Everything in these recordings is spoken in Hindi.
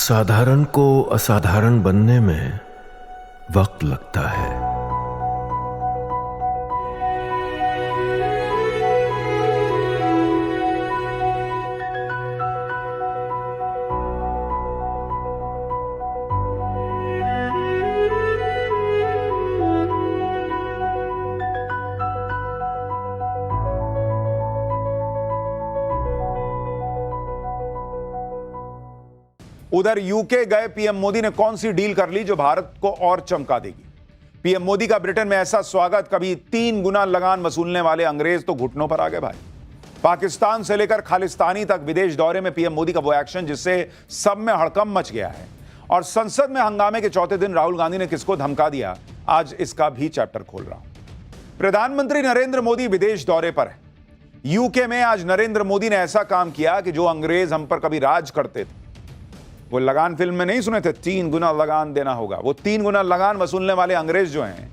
साधारण को असाधारण बनने में वक्त लगता है। उधर यूके गए पीएम मोदी ने कौन सी डील कर ली जो भारत को और चमका देगी। पीएम मोदी का ब्रिटेन में ऐसा स्वागत, कभी 3 गुना लगान वसूलने वाले अंग्रेज तो घुटनों पर आ गए भाई। पाकिस्तान से लेकर खालिस्तानी तक विदेश दौरे में पीएम मोदी का वो एक्शन जिससे सब में हड़कंप मच गया है। और संसद में हंगामे के चौथे दिन राहुल गांधी ने किसको धमका दिया, आज इसका भी चैप्टर खोल रहा हूं। प्रधानमंत्री नरेंद्र मोदी विदेश दौरे पर है। यूके में आज नरेंद्र मोदी ने ऐसा काम किया कि जो अंग्रेज हम पर कभी राज करते थे, वो लगान फिल्म में नहीं सुने थे 3 गुना लगान देना होगा, वो 3 गुना लगान वसूलने वाले अंग्रेज जो हैं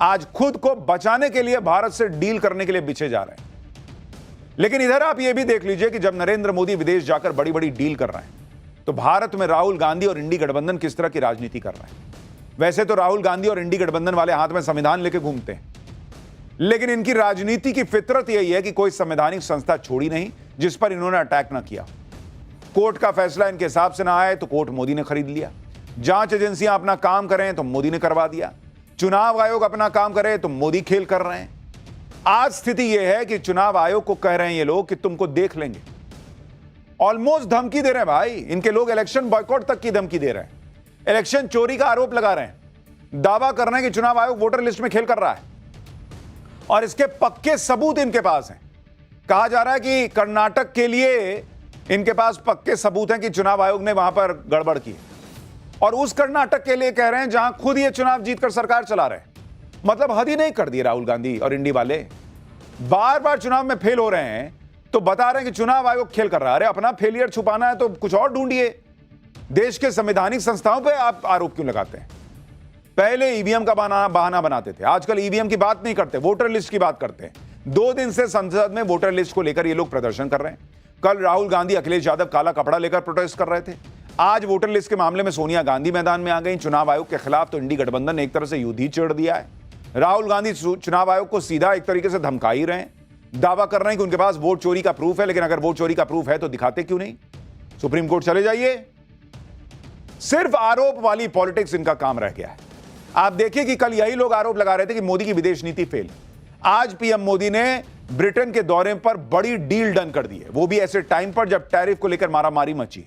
आज खुद को बचाने के लिए भारत से डील करने के लिए बिछे जा रहे हैं। लेकिन इधर आप ये भी देख लीजिए कि जब नरेंद्र मोदी विदेश जाकर बड़ी बड़ी डील कर रहे हैं तो भारत में राहुल गांधी और इंडी गठबंधन किस तरह की राजनीति कर रहे हैं। वैसे तो राहुल गांधी और इंडी गठबंधन वाले हाथ में संविधान लेके घूमते हैं, लेकिन इनकी राजनीति की फितरत यही है कि कोई संवैधानिक संस्था छोड़ी नहीं जिस पर इन्होंने अटैक ना किया। कोर्ट का फैसला इनके हिसाब से ना आए तो कोर्ट मोदी ने खरीद लिया। जांच एजेंसियां अपना काम करें तो मोदी ने करवा दिया। चुनाव आयोग अपना काम करे तो मोदी खेल कर रहे हैं। आज स्थिति यह है कि चुनाव आयोग को कह रहे हैं ये लोग कि तुमको देख लेंगे। ऑलमोस्ट धमकी दे रहे हैं भाई। इनके लोग इलेक्शन बॉयकॉट तक की धमकी दे रहे हैं, इलेक्शन चोरी का आरोप लगा रहे हैं, दावा कर रहे हैं कि चुनाव आयोग वोटर लिस्ट में खेल कर रहा है और इसके पक्के सबूत इनके पास हैं। कहा जा रहा है कि कर्नाटक के लिए इनके पास पक्के सबूत हैं कि चुनाव आयोग ने वहां पर गड़बड़ की, और उस कर्नाटक के लिए कह रहे हैं जहां खुद ये चुनाव जीतकर सरकार चला रहे हैं। मतलब हद ही नहीं कर दी राहुल गांधी और इंडी वाले। बार बार चुनाव में फेल हो रहे हैं तो बता रहे हैं कि चुनाव आयोग खेल कर रहा है। अरे अपना फेलियर छुपाना है तो कुछ और ढूंढिए। देश के संवैधानिक संस्थाओं पर आप आरोप क्यों लगाते हैं? पहले ईवीएम का बहाना बनाते थे, आजकल ईवीएम की बात नहीं करते, वोटर लिस्ट की बात करते हैं। 2 दिन से संसद में वोटर लिस्ट को लेकर ये लोग प्रदर्शन कर रहे हैं। कल राहुल गांधी अखिलेश यादव काला कपड़ा लेकर प्रोटेस्ट कर रहे थे। आज वोटर लिस्ट के मामले में सोनिया गांधी मैदान में आ गई। चुनाव आयोग के खिलाफ तो इंडी गठबंधन ने एक तरह से युद्ध ही छेड़ दिया है। राहुल गांधी चुनाव आयोग को सीधा एक तरीके से धमका ही रहे हैं, दावा कर रहे हैं कि उनके पास वोट चोरी का प्रूफ है। लेकिन अगर वोट चोरी का प्रूफ है तो दिखाते क्यों नहीं? सुप्रीम कोर्ट चले जाइए। सिर्फ आरोप वाली पॉलिटिक्स इनका काम रह गया है। आप देखिए कि कल यही लोग आरोप लगा रहे थे कि मोदी की विदेश नीति फेल। आज पीएम मोदी ने ब्रिटेन के दौरे पर बड़ी डील डन कर दी है, वो भी ऐसे टाइम पर जब टैरिफ को लेकर मारामारी मची।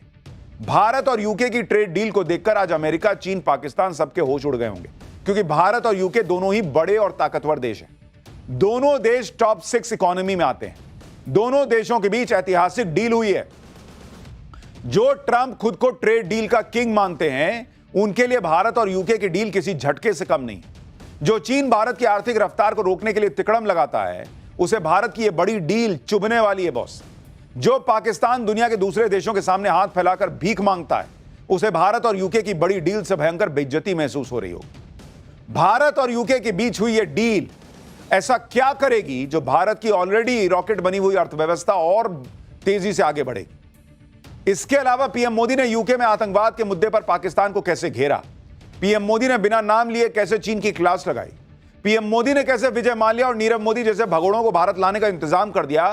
भारत और यूके की ट्रेड डील को देखकर आज अमेरिका, चीन, पाकिस्तान सबके होश उड़ गए होंगे, क्योंकि भारत और यूके दोनों ही बड़े और ताकतवर देश हैं। दोनों देश टॉप 6 इकोनॉमी में आते हैं। दोनों देशों के बीच ऐतिहासिक डील हुई है। जो ट्रंप खुद को ट्रेड डील का किंग मानते हैं, उनके लिए भारत और यूके की डील किसी झटके से कम नहीं। जो चीन भारत की आर्थिक रफ्तार को रोकने के लिए तिकड़म लगाता है, उसे भारत की यह बड़ी डील चुभने वाली है बॉस। जो पाकिस्तान दुनिया के दूसरे देशों के सामने हाथ फैलाकर भीख मांगता है, उसे भारत और यूके की बड़ी डील से भयंकर बेइज्जती महसूस हो रही होगी। भारत और यूके के बीच हुई यह डील ऐसा क्या करेगी जो भारत की ऑलरेडी रॉकेट बनी हुई अर्थव्यवस्था और तेजी से आगे बढ़ेगी। इसके अलावा पीएम मोदी ने यूके में आतंकवाद के मुद्दे पर पाकिस्तान को कैसे घेरा। पीएम मोदी ने बिना नाम लिए कैसे चीन की क्लास लगाई। पीएम मोदी ने कैसे विजय माल्या और नीरव मोदी जैसे भगोड़ों को भारत लाने का इंतजाम कर दिया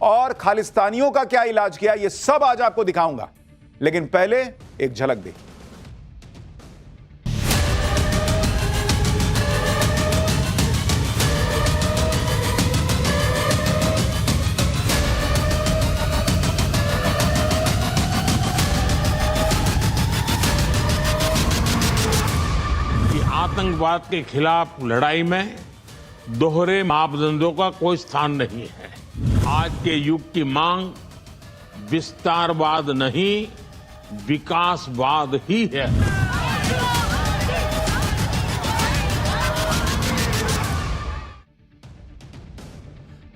और खालिस्तानियों का क्या इलाज किया, यह सब आज आपको दिखाऊंगा। लेकिन पहले एक झलक देखिए। आतंकवाद के खिलाफ लड़ाई में दोहरे मापदंडों का कोई स्थान नहीं है। आज के युग की मांग विस्तारवाद नहीं, विकासवाद ही है।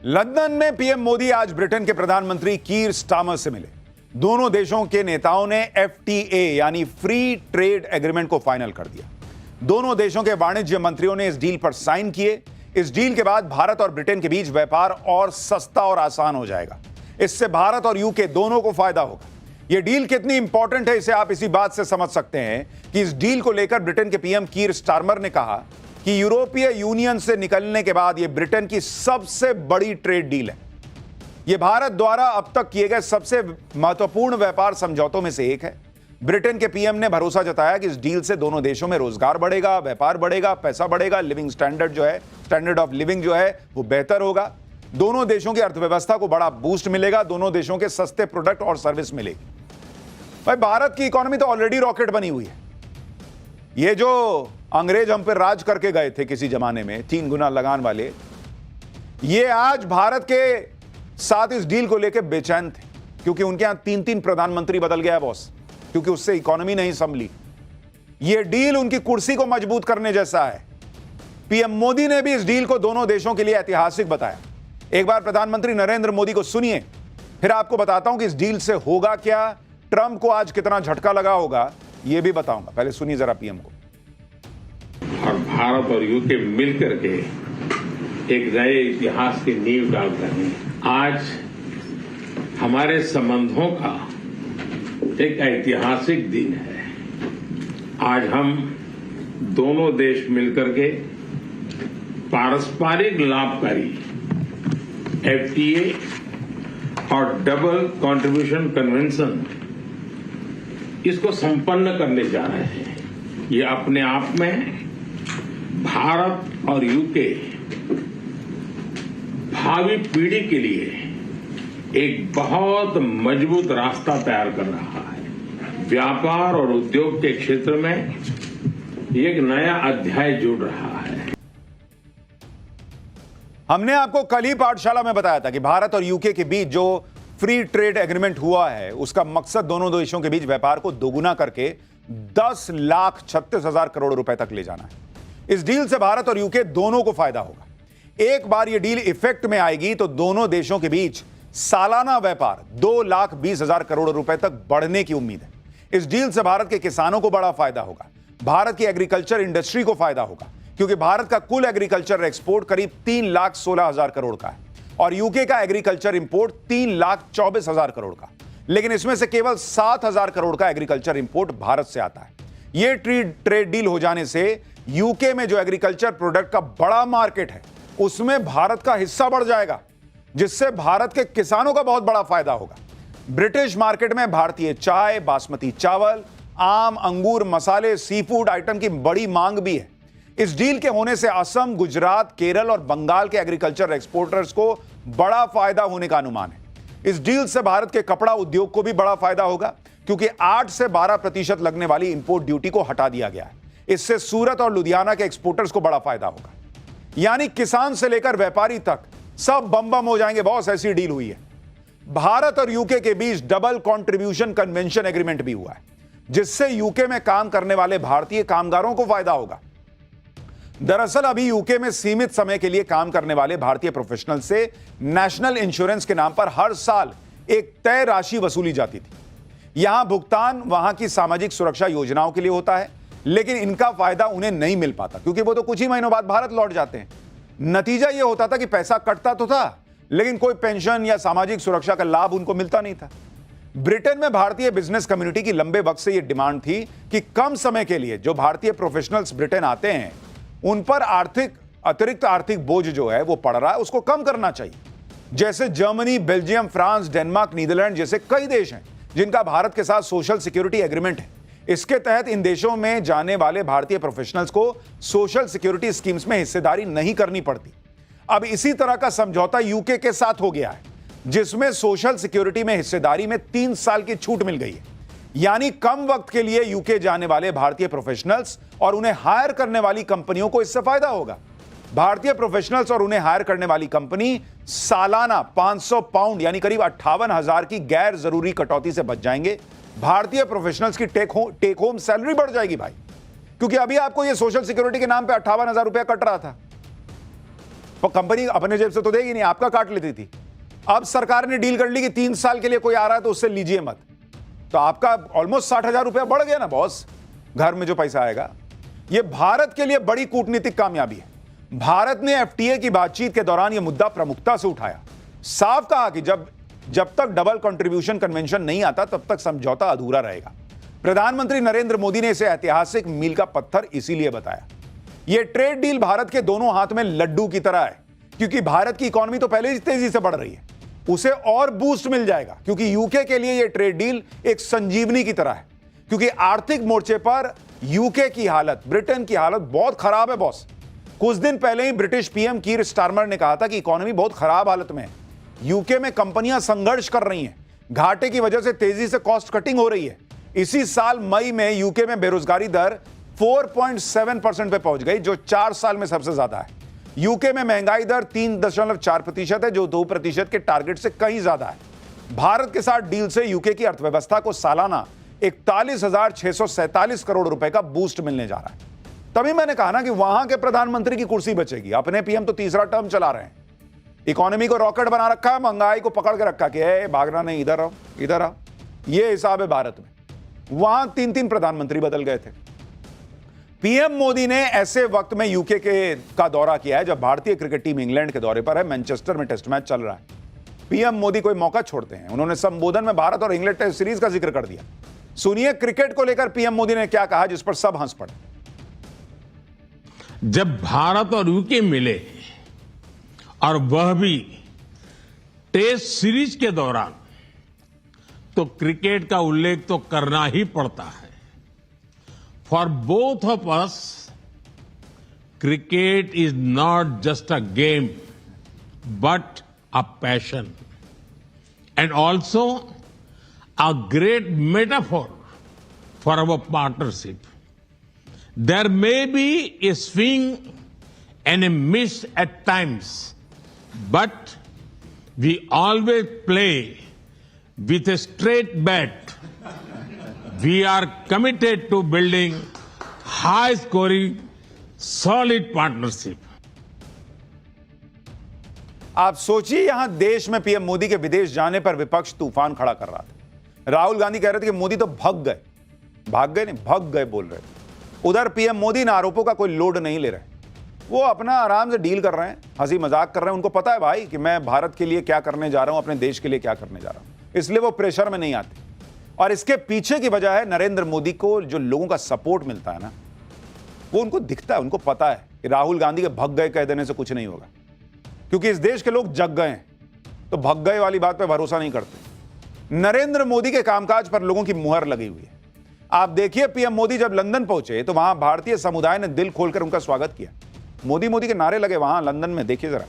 लंदन में पीएम मोदी आज ब्रिटेन के प्रधानमंत्री कीर स्टारमर से मिले। दोनों देशों के नेताओं ने FTA यानी फ्री ट्रेड एग्रीमेंट को फाइनल कर दिया। दोनों देशों के वाणिज्य मंत्रियों ने इस डील पर साइन किए। इस डील के बाद भारत और ब्रिटेन के बीच व्यापार और सस्ता और आसान हो जाएगा। इससे भारत और यूके दोनों को फायदा होगा। यह डील कितनी इंपॉर्टेंट है इसे आप इसी बात से समझ सकते हैं कि इस डील को लेकर ब्रिटेन के पीएम कीर स्टारमर ने कहा कि यूरोपीय यूनियन से निकलने के बाद यह ब्रिटेन की सबसे बड़ी ट्रेड डील है। यह भारत द्वारा अब तक किए गए सबसे महत्वपूर्ण व्यापार समझौतों में से एक है। ब्रिटेन के पीएम ने भरोसा जताया कि इस डील से दोनों देशों में रोजगार बढ़ेगा, व्यापार बढ़ेगा, पैसा बढ़ेगा, लिविंग स्टैंडर्ड जो है, स्टैंडर्ड ऑफ लिविंग जो है वो बेहतर होगा। दोनों देशों की अर्थव्यवस्था को बड़ा बूस्ट मिलेगा, दोनों देशों के सस्ते प्रोडक्ट और सर्विस मिलेगी। भाई भारत की इकोनॉमी तो ऑलरेडी रॉकेट बनी हुई है। ये जो अंग्रेज हम पर राज करके गए थे किसी जमाने में 3 गुना लगान वाले, ये आज भारत के साथ इस डील को लेकर बेचैन थे क्योंकि उनके यहां 3-3 प्रधानमंत्री बदल गया बॉस, क्योंकि उससे इकोनॉमी नहीं संभली। यह डील उनकी कुर्सी को मजबूत करने जैसा है। पीएम मोदी ने भी इस डील को दोनों देशों के लिए ऐतिहासिक बताया। एक बार प्रधानमंत्री नरेंद्र मोदी को सुनिए, फिर आपको बताता हूं कि इस डील से होगा क्या, ट्रंप को आज कितना झटका लगा होगा यह भी बताऊंगा। पहले सुनिए जरा पीएम को। और भारत और यूके मिलकर के एक नए इतिहास की नींव डाल रहे हैं। आज हमारे संबंधों का एक ऐतिहासिक दिन है। आज हम दोनों देश मिलकर के पारस्परिक लाभकारी एफटीए और डबल कंट्रीब्यूशन कन्वेंशन इसको संपन्न करने जा रहे हैं। ये अपने आप में भारत और यूके भावी पीढ़ी के लिए एक बहुत मजबूत रास्ता तैयार कर रहा है। व्यापार और उद्योग के क्षेत्र में एक नया अध्याय जुड़ रहा है। हमने आपको कल ही पाठशाला में बताया था कि भारत और यूके के बीच जो फ्री ट्रेड एग्रीमेंट हुआ है उसका मकसद दोनों देशों के बीच व्यापार को दोगुना करके 10,36,000 करोड़ रुपए तक ले जाना है। इस डील से भारत और यूके दोनों को फायदा होगा। एक बार यह डील इफेक्ट में आएगी तो दोनों देशों के बीच सालाना व्यापार 2,20,000 करोड़ रुपए तक बढ़ने की उम्मीद है। इस डील से भारत के किसानों को बड़ा फायदा होगा, भारत की एग्रीकल्चर इंडस्ट्री को फायदा होगा, क्योंकि भारत का कुल एग्रीकल्चर एक्सपोर्ट करीब 3,16,000 करोड़ का है और यूके का एग्रीकल्चर इंपोर्ट 3,24,000 करोड़ का। लेकिन इसमें से केवल 7,000 करोड़ का एग्रीकल्चर इंपोर्ट भारत से आता है। यह ट्रेड डील हो जाने से यूके में जो एग्रीकल्चर प्रोडक्ट का बड़ा मार्केट है उसमें भारत का हिस्सा बढ़ जाएगा, जिससे भारत के किसानों का बहुत बड़ा फायदा होगा। ब्रिटिश मार्केट में भारतीय चाय, बासमती चावल, आम, अंगूर, मसाले, सी फूड आइटम की बड़ी मांग भी है। इस डील के होने से असम, गुजरात, केरल और बंगाल के एग्रीकल्चर एक्सपोर्टर्स को बड़ा फायदा होने का अनुमान है। इस डील से भारत के कपड़ा उद्योग को भी बड़ा फायदा होगा, क्योंकि 8 से 12% लगने वाली इंपोर्ट ड्यूटी को हटा दिया गया है। इससे सूरत और लुधियाना के एक्सपोर्टर्स को बड़ा फायदा होगा। यानी किसान से लेकर व्यापारी तक सब बम बम हो जाएंगे बॉस, ऐसी डील हुई है। भारत और यूके के बीच डबल कंट्रीब्यूशन कन्वेंशन एग्रीमेंट भी हुआ है, जिससे यूके में काम करने वाले भारतीय कामगारों को फायदा होगा। दरअसल अभी यूके में सीमित समय के लिए काम करने वाले भारतीय प्रोफेशनल से नेशनल इंश्योरेंस के नाम पर हर साल एक तय राशि वसूली जाती थी। यहां भुगतान वहां की सामाजिक सुरक्षा योजनाओं के लिए होता है, लेकिन इनका फायदा उन्हें नहीं मिल पाता क्योंकि वो तो कुछ ही महीनों बाद भारत लौट जाते हैं। नतीजा यह होता था कि पैसा कटता तो था, लेकिन कोई पेंशन या सामाजिक सुरक्षा का लाभ उनको मिलता नहीं था। ब्रिटेन में भारतीय बिजनेस कम्युनिटी की लंबे वक्त से यह डिमांड थी कि कम समय के लिए जो भारतीय प्रोफेशनल्स ब्रिटेन आते हैं उन पर अतिरिक्त आर्थिक बोझ जो है वो पड़ रहा है, उसको कम करना चाहिए। जैसे Germany, Belgium, France, Denmark, Netherland जैसे कई देश हैं जिनका भारत के साथ सोशल सिक्योरिटी एग्रीमेंट है। इसके तहत इन देशों में जाने वाले भारतीय प्रोफेशनल्स को सोशल सिक्योरिटी स्कीम्स में हिस्सेदारी नहीं करनी पड़ती। अब इसी तरह का समझौता यूके के साथ हो गया है, जिसमें सोशल सिक्योरिटी में हिस्सेदारी में 3 साल की छूट मिल गई है। यानी कम वक्त के लिए यूके जाने वाले भारतीय प्रोफेशनल्स और उन्हें हायर करने वाली कंपनियों को इससे फायदा होगा। भारतीय प्रोफेशनल्स और उन्हें हायर करने वाली कंपनी सालाना 500 पाउंड यानी करीब 58,000 की गैर जरूरी कटौती से बच जाएंगे। भारतीय प्रोफेशनल्स की टेक होम सैलरी बढ़ जाएगी भाई, क्योंकि अभी आपको यह सोशल सिक्योरिटी के नाम पे 58,000 रुपया कट रहा था, तो कंपनी अपने जेब से तो देगी नहीं, आपका काट लेती थी। अब सरकार ने डील कर ली कि 3 साल के लिए कोई आ रहा है तो उससे लीजिए मत, तो आपका ऑलमोस्ट 60,000 रुपया बढ़ गया ना बॉस, घर में जो पैसा आएगा। यह भारत के लिए बड़ी कूटनीतिक कामयाबी है। भारत ने एफटीए की बातचीत के दौरान यह मुद्दा प्रमुखता से उठाया, साफ कहा कि जब जब तक डबल कंट्रीब्यूशन कन्वेंशन नहीं आता तब तक समझौता अधूरा रहेगा। प्रधानमंत्री नरेंद्र मोदी ने इसे ऐतिहासिक मील का पत्थर इसीलिए बताया। यह ट्रेड डील भारत के दोनों हाथ में लड्डू की तरह है, क्योंकि भारत की इकोनॉमी तो पहले ही तेजी से बढ़ रही है, उसे और बूस्ट मिल जाएगा, क्योंकि यूके के लिए यह ट्रेड डील एक संजीवनी की तरह है। क्योंकि आर्थिक मोर्चे पर यूके की हालत, ब्रिटेन की हालत बहुत खराब है बॉस। कुछ दिन पहले ही ब्रिटिश पीएम कीर स्टारमर ने कहा था कि इकोनॉमी बहुत खराब हालत में है। यूके में कंपनियां संघर्ष कर रही हैं, घाटे की वजह से तेजी से कॉस्ट कटिंग हो रही है। इसी साल मई में यूके में बेरोजगारी दर 4.7% पे पहुंच गई, जो 4 साल में सबसे ज्यादा है। यूके में महंगाई दर 3.4% है, जो 2% के टारगेट से कहीं ज्यादा है। भारत के साथ डील से यूके की अर्थव्यवस्था को सालाना 41,647 करोड़ रुपए का बूस्ट मिलने जा रहा है। तभी मैंने कहा ना कि वहां के प्रधानमंत्री की कुर्सी बचेगी। अपने पीएम तो तीसरा टर्म चला रहे हैं, इकोनॉमी को रॉकेट बना रखा है, महंगाई को पकड़ के रखा कि भागना नहीं, इधर आओ इधर आओ। यह हिसाब है भारत में। वहां 3 प्रधानमंत्री बदल गए थे। पीएम मोदी ने ऐसे वक्त में यूके का दौरा किया है जब भारतीय क्रिकेट टीम इंग्लैंड के दौरे पर है। मैनचेस्टर में टेस्ट मैच चल रहा है। पीएम मोदी कोई मौका छोड़ते हैं। उन्होंने संबोधन में भारत और इंग्लैंड टेस्ट सीरीज का जिक्र कर दिया। सुनिए क्रिकेट को लेकर पीएम मोदी ने क्या कहा, जिस पर सब हंस पड़े। जब भारत और यूके मिले, और वह भी टेस्ट सीरीज के दौरान, तो क्रिकेट का उल्लेख तो करना ही पड़ता है। For both of us, cricket is not just a game but a passion and also a great metaphor for our partnership. There may be a swing and a miss at times, but we always play with a straight bat. We are committed to building high-scoring, solid partnership. आप सोचिए, यहां देश में पीएम मोदी के विदेश जाने पर विपक्ष तूफान खड़ा कर रहा था। राहुल गांधी कह रहे थे कि मोदी तो भाग गए नहीं, भाग गए बोल रहे थे। उधर पीएम मोदी इन आरोपों का कोई लोड नहीं ले रहे। वो अपना आराम से डील कर रहे हैं, हंसी मजाक कर रहे हैं। उनको पता है भाई कि मैं भारत के लिए क्या करने जा रहा हूं, अपने देश के लिए क्या करने जा रहा हूं, इसलिए वो प्रेशर में नहीं आते। और इसके पीछे की वजह है नरेंद्र मोदी को जो लोगों का सपोर्ट मिलता है ना, वो उनको दिखता है। उनको पता है कि राहुल गांधी के भग गए कह देने से कुछ नहीं होगा, क्योंकि इस देश के लोग जग गए हैं, तो भग गए वाली बात पर भरोसा नहीं करते। नरेंद्र मोदी के कामकाज पर लोगों की मुहर लगी हुई है। आप देखिए, पीएम मोदी जब लंदन पहुंचे तो वहां भारतीय समुदाय ने दिल खोलकर उनका स्वागत किया। मोदी मोदी के नारे लगे वहां लंदन में, देखिए जरा।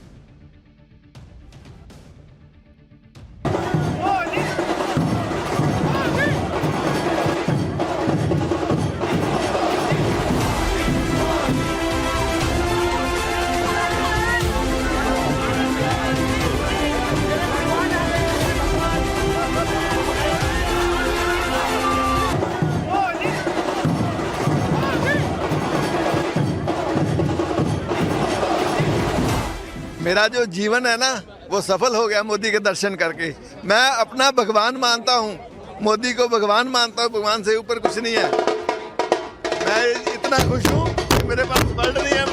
मेरा जो जीवन है ना, वो सफल हो गया मोदी के दर्शन करके। मैं अपना भगवान मानता हूँ, मोदी को भगवान मानता हूँ, भगवान से ऊपर कुछ नहीं है। मैं इतना खुश हूँ कि मेरे पास वर्ड नहीं है।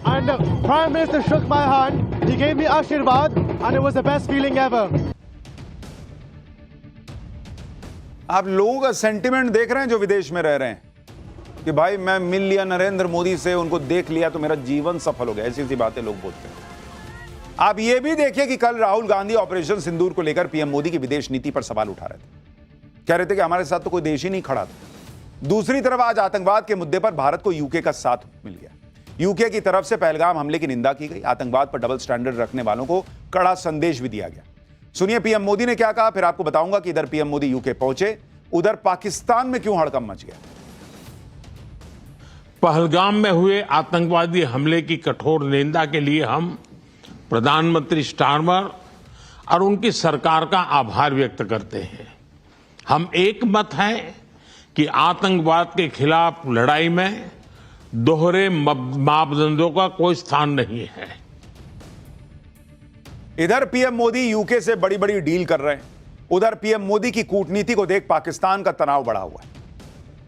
And the Prime Minister shook my hand, he gave me Ashirwad, and it was the best feeling ever. आप लोगों का सेंटिमेंट देख रहे हैं जो विदेश में रह रहे हैं कि भाई मैं मिल लिया नरेंद्र मोदी से, उनको देख लिया तो मेरा जीवन सफल हो गया। ऐसी ऐसी बातें लोग बोलते हैं। आप ये भी देखिए कि कल राहुल गांधी ऑपरेशन सिंदूर को लेकर पीएम मोदी की विदेश नीति पर सवाल उठा रहे थे। कह रहे थे कि हमारे साथ तो कोई देश ही नहीं खड़ा था। दूसरी तरफ आज आतंकवाद के मुद्दे पर भारत को यूके का साथ मिल गया। यूके की तरफ से पहलगाम हमले की निंदा की गई। आतंकवाद पर डबल स्टैंडर्ड रखने वालों को कड़ा संदेश भी दिया गया। सुनिए पीएम मोदी ने क्या कहा, फिर आपको बताऊंगा कि इधर पीएम मोदी यूके पहुंचे, उधर पाकिस्तान में क्यों हड़कंप मच गया। पहलगाम में हुए आतंकवादी हमले की कठोर निंदा के लिए हम प्रधानमंत्री स्टारमर और उनकी सरकार का आभार व्यक्त करते हैं। हम एक मत हैं कि आतंकवाद के खिलाफ लड़ाई में दोहरे मापदंडों का कोई स्थान नहीं है। इधर पीएम मोदी यूके से बड़ी बड़ी डील कर रहे हैं, उधर पीएम मोदी की कूटनीति को देख पाकिस्तान का तनाव बढ़ा हुआ है।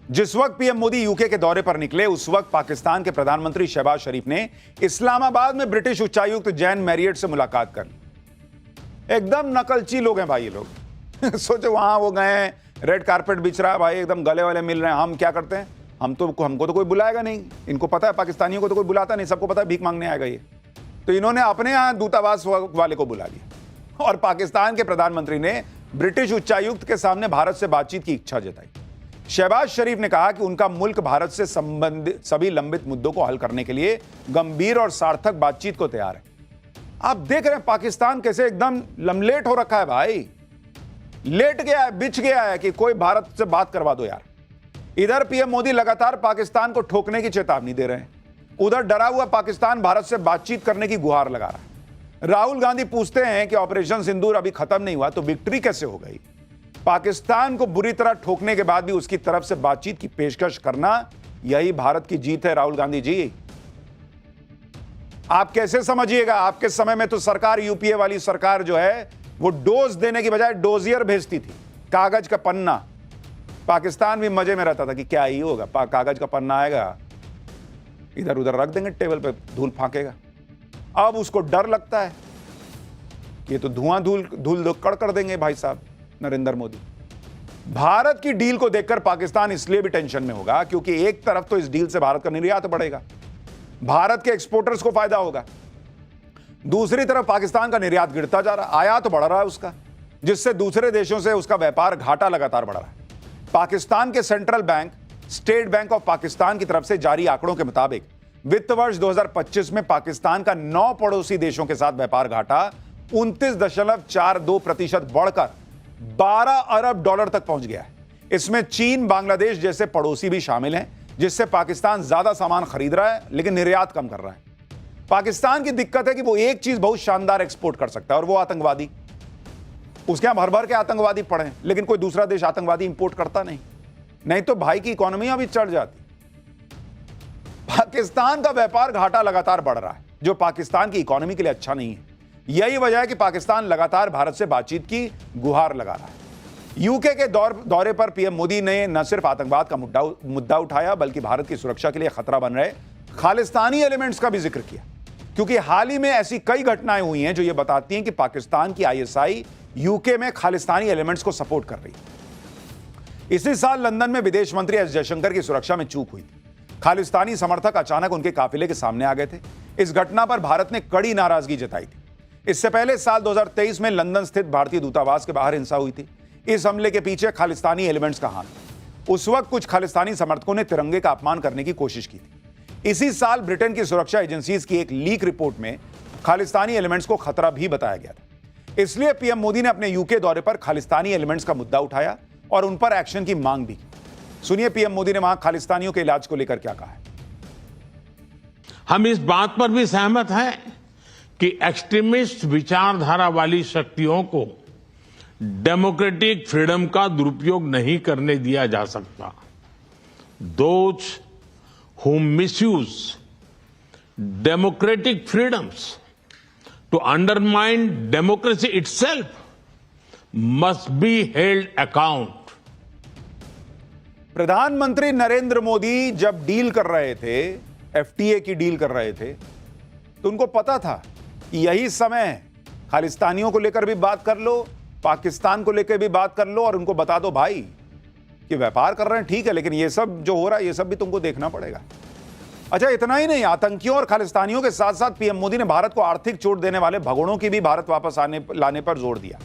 जिस वक्त पीएम मोदी यूके के दौरे पर निकले, उस वक्त पाकिस्तान के प्रधानमंत्री शहबाज शरीफ ने इस्लामाबाद में ब्रिटिश उच्चायुक्त जैन मैरियट से मुलाकात कर ली। एकदम नकलची लोग हैं भाई ये लोग। सोचो वहां वो गए हैं, रेड कारपेट बिछ रहा है भाई, एकदम गले वाले मिल रहे हैं। हम क्या करते हैं, हमको तो कोई बुलाएगा नहीं। इनको पता है पाकिस्तानियों को तो कोई बुलाता नहीं, सबको पता है भीख मांगने आएगा ये। तो इन्होंने अपने यहाँ दूतावास वाले को बुला लिया और पाकिस्तान के प्रधानमंत्री ने ब्रिटिश उच्चायुक्त के सामने भारत से बातचीत की इच्छा जताई। शहबाज शरीफ ने कहा कि उनका मुल्क भारत से संबंधित सभी लंबित मुद्दों को हल करने के लिए गंभीर और सार्थक बातचीत को तैयार है। आप देख रहे हैं पाकिस्तान कैसे एकदम लमलेट हो रखा है भाई, लेट गया है, बिछ गया है कि कोई भारत से बात करवा दो यार। इधर पीएम मोदी लगातार पाकिस्तान को ठोकने की चेतावनी दे रहे हैं, उधर डरा हुआ पाकिस्तान भारत से बातचीत करने की गुहार लगा रहा है। राहुल गांधी पूछते हैं कि ऑपरेशन सिंदूर अभी खत्म नहीं हुआ तो विक्ट्री कैसे हो गई। पाकिस्तान को बुरी तरह ठोकने के बाद भी उसकी तरफ से बातचीत की पेशकश करना, यही भारत की जीत है राहुल गांधी जी। आप कैसे समझिएगा, आपके समय में तो सरकार, यूपीए वाली सरकार जो है, वो डोज देने की बजाय डोजियर भेजती थी, कागज का पन्ना। पाकिस्तान भी मजे में रहता था कि क्या ही होगा, कागज का पन्ना आएगा, इधर उधर रख देंगे टेबल पे, धूल फांकेगा। अब उसको डर लगता है, ये तो धुआं धूल कड़ कर देंगे भाई साहब नरेंद्र मोदी। भारत की डील को देखकर पाकिस्तान इसलिए भी टेंशन में होगा क्योंकि एक तरफ तो इस डील से भारत का निर्यात बढ़ेगा, भारत के एक्सपोर्टर्स को फायदा होगा, दूसरी तरफ पाकिस्तान का निर्यात गिरता जा रहा है, आयात बढ़ रहा है उसका, जिससे दूसरे देशों से उसका व्यापार घाटा लगातार बढ़ रहा है। पाकिस्तान के central bank state bank of Pakistan की तरफ से जारी आंकड़ों के मुताबिक वित्त वर्ष 2025 में पाकिस्तान का 9 पड़ोसी देशों के साथ व्यापार घाटा 29.42% बढ़कर 12 अरब डॉलर तक पहुंच गया है। इसमें चीन, बांग्लादेश जैसे पड़ोसी भी शामिल हैं, जिससे पाकिस्तान ज्यादा सामान खरीद रहा है लेकिन निर्यात कम कर रहा है। पाकिस्तान की दिक्कत है कि वो एक चीज बहुत शानदार एक्सपोर्ट कर सकता है और वो आतंकवादी। उसके यहां भर भर के आतंकवादी पड़े, लेकिन कोई दूसरा देश आतंकवादी इंपोर्ट करता नहीं तो भाई की इकोनॉमी अभी चढ़ जाती। पाकिस्तान का व्यापार घाटा लगातार बढ़ रहा है, जो पाकिस्तान की इकोनॉमी के लिए अच्छा नहीं है। यही वजह है कि पाकिस्तान लगातार भारत से बातचीत की गुहार लगा रहा है। यूके के दौरे पर पीएम मोदी ने न सिर्फ आतंकवाद का मुद्दा उठाया, बल्कि भारत की सुरक्षा के लिए खतरा बन रहे खालिस्तानी एलिमेंट्स का भी जिक्र किया, क्योंकि हाल ही में ऐसी कई घटनाएं हुई हैं जो ये बताती हैं कि पाकिस्तान की आईएसआई यूके में खालिस्तानी एलिमेंट्स को सपोर्ट कर रही है। इसी साल लंदन में विदेश मंत्री एस जयशंकर की सुरक्षा में चूक हुई थी। खालिस्तानी समर्थक अचानक उनके काफिले के सामने आ गए थे। इस घटना पर भारत ने कड़ी नाराजगी जताई थी। इससे पहले साल 2023 में लंदन स्थित भारतीय दूतावास के बाहर हिंसा हुई थी। इस हमले के पीछे खालिस्तानी एलिमेंट्स का हाथ। उस वक्त कुछ खालिस्तानी समर्थकों ने तिरंगे का अपमान करने की कोशिश की थी। इसी साल ब्रिटेन की सुरक्षा एजेंसीज की एक लीक रिपोर्ट में खालिस्तानी एलिमेंट्स को खतरा भी बताया गया था। इसलिए पीएम मोदी ने अपने यूके दौरे पर खालिस्तानी एलिमेंट्स का मुद्दा उठाया और उन पर एक्शन की मांग भी की। सुनिए पीएम मोदी ने वहां खालिस्तानियों के इलाज को लेकर क्या कहा है। हम इस बात पर भी सहमत हैं कि एक्सट्रीमिस्ट विचारधारा वाली शक्तियों को डेमोक्रेटिक फ्रीडम का दुरुपयोग नहीं करने दिया जा सकता। Those who misuse democratic freedoms to undermine democracy itself must be held account. प्रधानमंत्री नरेंद्र मोदी जब डील कर रहे थे, एफटीए की डील कर रहे थे, तो उनको पता था कि यही समय है, खालिस्तानियों को लेकर भी बात कर लो, पाकिस्तान को लेकर भी बात कर लो और उनको बता दो भाई कि व्यापार कर रहे हैं ठीक है, लेकिन ये सब जो हो रहा है ये सब भी तुमको देखना पड़ेगा। अच्छा, इतना ही नहीं, आतंकियों और खालिस्तानियों के साथ साथ पीएम मोदी ने भारत को आर्थिक चोट देने वाले भगोड़ों की भी भारत वापस लाने पर जोर दिया।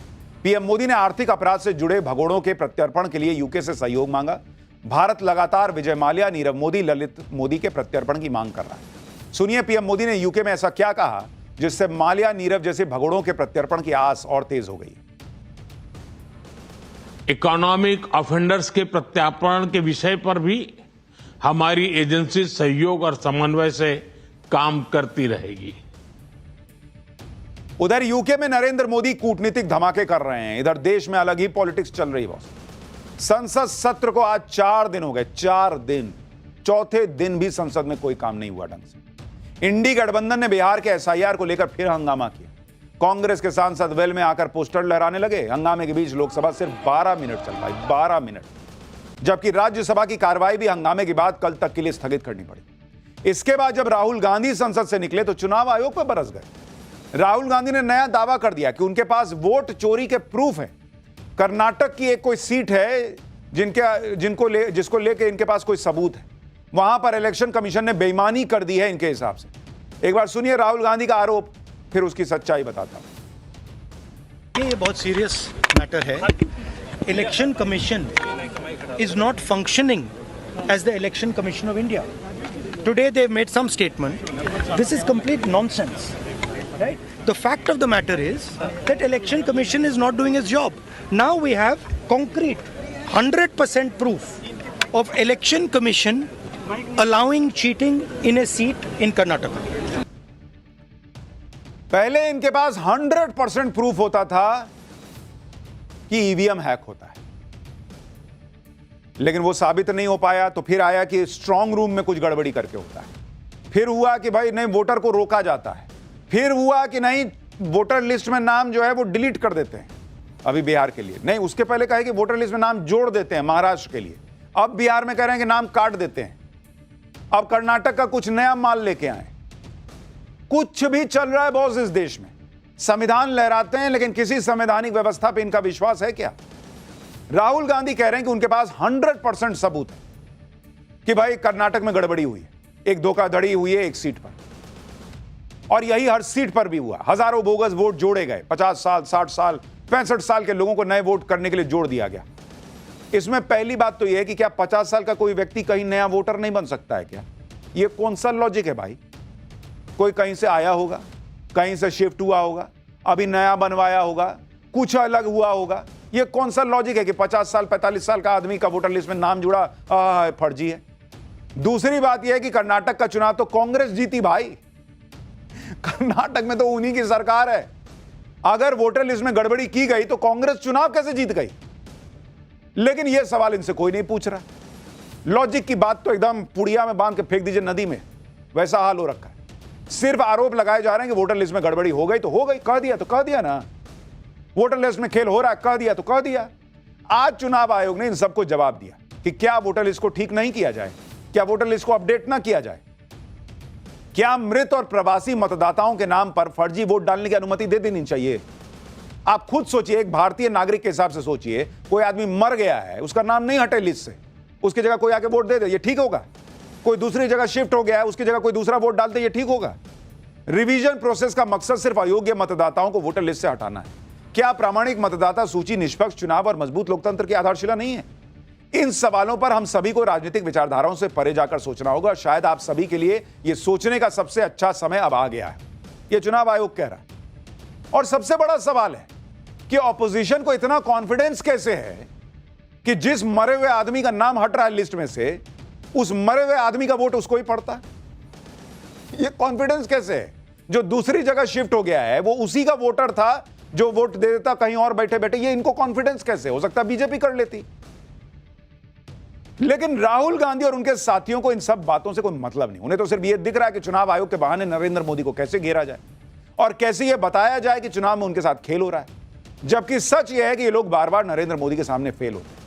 पीएम मोदी ने आर्थिक अपराध से जुड़े भगोड़ों के प्रत्यर्पण के लिए यूके से सहयोग मांगा। भारत लगातार विजय माल्या, नीरव मोदी, ललित मोदी के प्रत्यर्पण की मांग कर रहा है। सुनिए पीएम मोदी ने यूके में ऐसा क्या कहा जिससे माल्या, नीरव जैसे भगोड़ों के प्रत्यर्पण की आस और तेज हो गई। इकोनॉमिक ऑफेंडर्स के प्रत्यार्पण के विषय पर भी हमारी एजेंसी सहयोग और समन्वय से काम करती रहेगी। उधर यूके में नरेंद्र मोदी कूटनीतिक धमाके कर रहे हैं, इधर देश में अलग ही पॉलिटिक्स चल रही है। संसद सत्र को आज 4 दिन हो गए, 4 दिन, चौथे दिन भी संसद में कोई काम नहीं हुआ ढंग से। इंडी गठबंधन ने बिहार के एसआईआर को लेकर फिर हंगामा किया। कांग्रेस के सांसद वेल में आकर पोस्टर लहराने लगे। हंगामे के बीच लोकसभा सिर्फ 12 मिनट चल पाई, 12 मिनट, जबकि राज्यसभा की कार्रवाई भी हंगामे के बाद कल तक के लिए स्थगित करनी पड़ी। इसके बाद जब राहुल गांधी संसद से निकले तो चुनाव आयोग पर बरस गए। राहुल गांधी ने नया दावा कर दिया कि उनके पास वोट चोरी के प्रूफ है। कर्नाटक की एक कोई सीट है जिसको लेके इनके पास कोई सबूत है। वहां पर इलेक्शन कमीशन ने बेईमानी कर दी है इनके हिसाब से। एक बार सुनिए राहुल गांधी का आरोप, फिर उसकी सच्चाई बताता हूं। ये बहुत सीरियस मैटर है। Election commission is not functioning as the election commission of India. Today they've made some statement. This is complete nonsense, right? The fact of the matter is that election commission is not doing its job. Now we have concrete 100% proof of election commission allowing cheating in a seat in Karnataka. पहले इनके पास 100% प्रूफ होता था कि ईवीएम हैक होता है, लेकिन वो साबित नहीं हो पाया। तो फिर आया कि स्ट्रांग रूम में कुछ गड़बड़ी करके होता है। फिर हुआ कि भाई नहीं, वोटर को रोका जाता है। फिर हुआ कि नहीं, वोटर लिस्ट में नाम जो है वो डिलीट कर देते हैं। अभी बिहार के लिए नहीं, उसके पहले कहे कि वोटर लिस्ट में नाम जोड़ देते हैं महाराष्ट्र के लिए। अब बिहार में कह रहे हैं कि नाम काट देते हैं। अब कर्नाटक का कुछ नया माल लेके आए। कुछ भी चल रहा है बॉस इस देश में। संविधान लहराते हैं, लेकिन किसी संवैधानिक व्यवस्था पे इनका विश्वास है क्या? राहुल गांधी कह रहे हैं कि उनके पास 100% सबूत है कि भाई कर्नाटक में गड़बड़ी हुई है, एक धोखाधड़ी हुई है एक सीट पर, और यही हर सीट पर भी हुआ। हजारों बोगस वोट जोड़े गए। 50 साल, 60 साल, 65 साल के लोगों को नए वोट करने के लिए जोड़ दिया गया। इसमें पहली बात तो यह है कि क्या 50 साल का कोई व्यक्ति कहीं नया वोटर नहीं बन सकता है क्या? यह कौन सा लॉजिक है भाई? कोई कहीं से आया होगा, कहीं से शिफ्ट हुआ होगा, अभी नया बनवाया होगा, कुछ अलग हुआ होगा। यह कौन सा लॉजिक है कि 50 साल 45 साल का आदमी का वोटर लिस्ट में नाम जुड़ा? फर्जी है। दूसरी बात यह है कि कर्नाटक का चुनाव तो कांग्रेस जीती भाई। कर्नाटक में तो उन्हीं की सरकार है। अगर वोटर लिस्ट में गड़बड़ी की गई तो कांग्रेस चुनाव कैसे जीत गई? लेकिन यह सवाल इनसे कोई नहीं पूछ रहा। लॉजिक की बात तो एकदम पुड़िया में बांध के फेंक दीजिए नदी में, वैसा हाल हो रखा है। सिर्फ आरोप लगाए जा रहे हैं कि वोटर लिस्ट में गड़बड़ी हो गई तो हो गई, कह दिया तो कह दिया ना। वोटर लिस्ट में खेल हो रहा है, कह दिया तो कह दिया। आज चुनाव आयोग ने इन सबको जवाब दिया कि क्या वोटर लिस्ट को ठीक नहीं किया जाए, क्या वोटर लिस्ट को अपडेट ना किया जाए, क्या मृत और प्रवासी मतदाताओं के नाम पर फर्जी वोट डालने की अनुमति दे देनी चाहिए। आप खुद सोचिए, एक भारतीय नागरिक के हिसाब से सोचिए, कोई आदमी मर गया है, उसका नाम नहीं हटे लिस्ट से, उसकी जगह कोई आके वोट दे दे, ये ठीक होगा? कोई दूसरी जगह शिफ्ट हो गया है, उसकी जगह कोई दूसरा वोट डालते, ये ठीक होगा? रिवीजन प्रोसेस का मकसद सिर्फ अयोग्य मतदाताओं को वोटर लिस्ट से हटाना है। क्या प्रामाणिक मतदाता सूची निष्पक्ष चुनाव और मजबूत लोकतंत्र की आधारशिला नहीं है? इन सवालों पर हम सभी को राजनीतिक विचारधाराओं से परे जाकर सोचना होगा। शायद आप सभी के लिए यह सोचने का सबसे अच्छा समय अब आ गया है, यह चुनाव आयोग कह रहा है। और सबसे बड़ा सवाल है कि ऑपोजिशन को इतना कॉन्फिडेंस कैसे है कि जिस मरे हुए आदमी का नाम हट रहा है लिस्ट में से, उस मरे हुए आदमी का वोट उसको ही पड़ता है? यह कॉन्फिडेंस कैसे है? जो दूसरी जगह शिफ्ट हो गया है वो उसी का वोटर था जो वोट दे देता कहीं और बैठे बैठे। ये इनको कॉन्फिडेंस कैसे? हो सकता बीजेपी कर लेती। लेकिन राहुल गांधी और उनके साथियों को इन सब बातों से कोई मतलब नहीं। उन्हें तो सिर्फ यह दिख रहा है कि चुनाव आयोग के बहाने नरेंद्र मोदी को कैसे घेरा जाए और कैसे यह बताया जाए कि चुनाव में उनके साथ खेल हो रहा है, जबकि सच यह है कि ये लोग बार बार नरेंद्र मोदी के सामने फेल होते हैं।